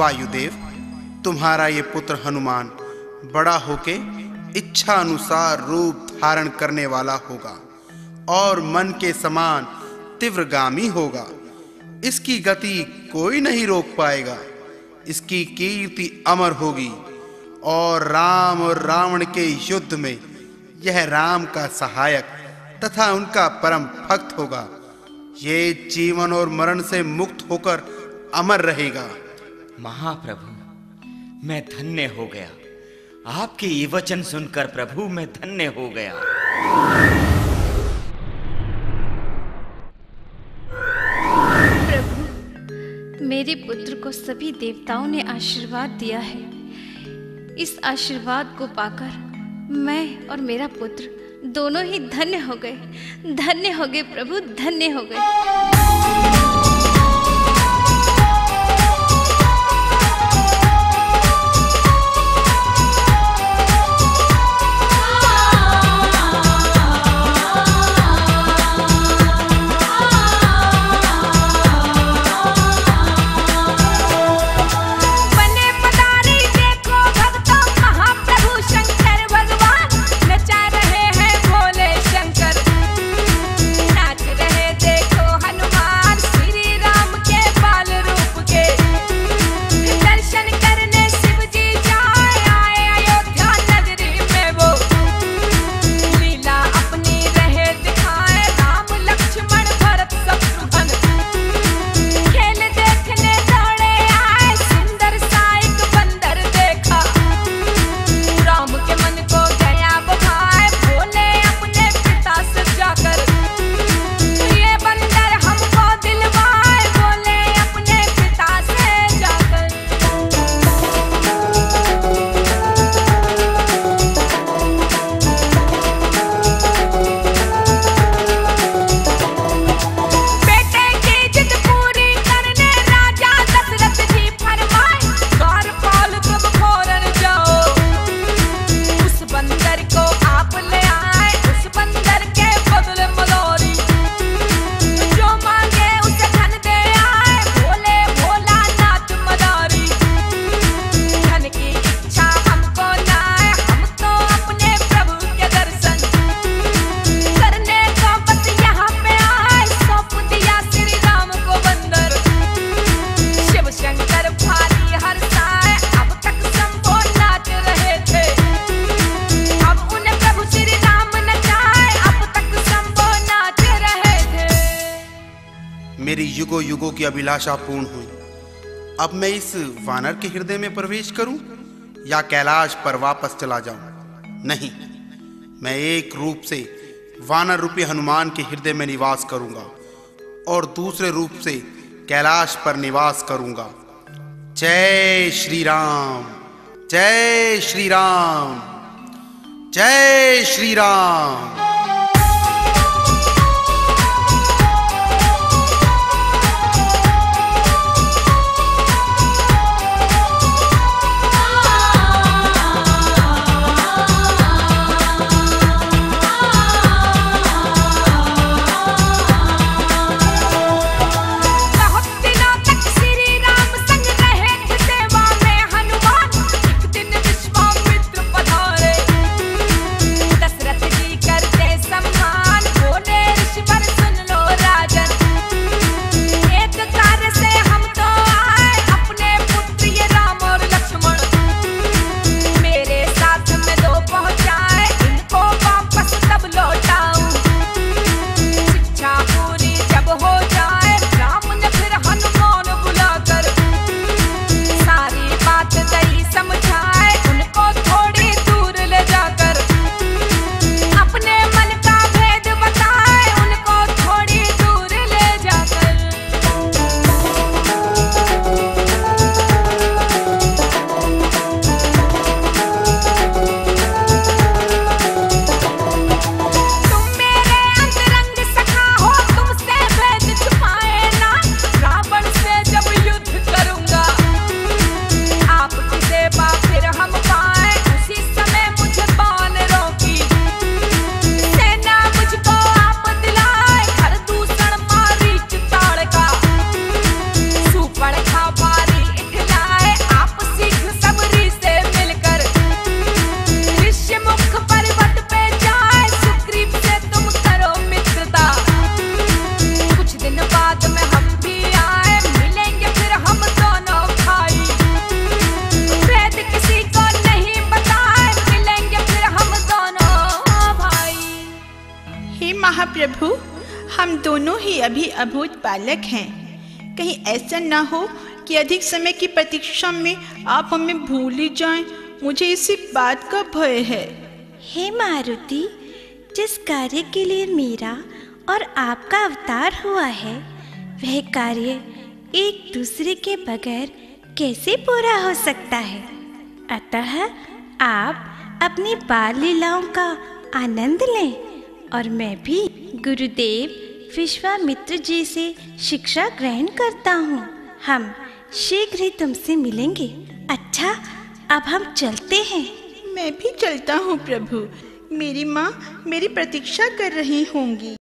वायुदेव, तुम्हारा ये पुत्र हनुमान बड़ा होके इच्छा अनुसार रूप धारण करने वाला होगा और मन के समान तीव्रगामी होगा। इसकी गति कोई नहीं रोक पाएगा। इसकी कीर्ति अमर होगी और राम और रावण के युद्ध में यह राम का सहायक तथा उनका परम भक्त होगा। ये जीवन और मरण से मुक्त होकर अमर रहेगा। महाप्रभु, मैं धन्य हो गया। आपके ये वचन सुनकर प्रभु मैं धन्य हो गया। प्रभु, मेरे पुत्र को सभी देवताओं ने आशीर्वाद दिया है। इस आशीर्वाद को पाकर मैं और मेरा पुत्र दोनों ही धन्य हो गए प्रभु, धन्य हो गए। मेरी युगों युगों की अभिलाषा पूर्ण हुई। अब मैं इस वानर के हृदय में प्रवेश करूं या कैलाश पर वापस चला जाऊं? नहीं, मैं एक रूप से वानर रूपी हनुमान के हृदय में निवास करूंगा और दूसरे रूप से कैलाश पर निवास करूंगा। जय श्री राम, जय श्री राम, जय श्री राम। करते महाप्रभु, हम दोनों ही अभी अबोध बालक हैं। कहीं ऐसा ना हो कि अधिक समय की प्रतीक्षा में आप हमें भूल ही जाएं। मुझे इसी बात का भय है। हे मारुति, जिस कार्य के लिए मेरा और आपका अवतार हुआ है, वह कार्य एक दूसरे के बगैर कैसे पूरा हो सकता है। अतः आप अपनी बाल लीलाओं का आनंद लें और मैं भी गुरुदेव विश्वामित्र जी से शिक्षा ग्रहण करता हूँ। हम शीघ्र ही तुमसे मिलेंगे। अच्छा, अब हम चलते हैं। मैं भी चलता हूँ प्रभु। मेरी माँ मेरी प्रतीक्षा कर रही होंगी।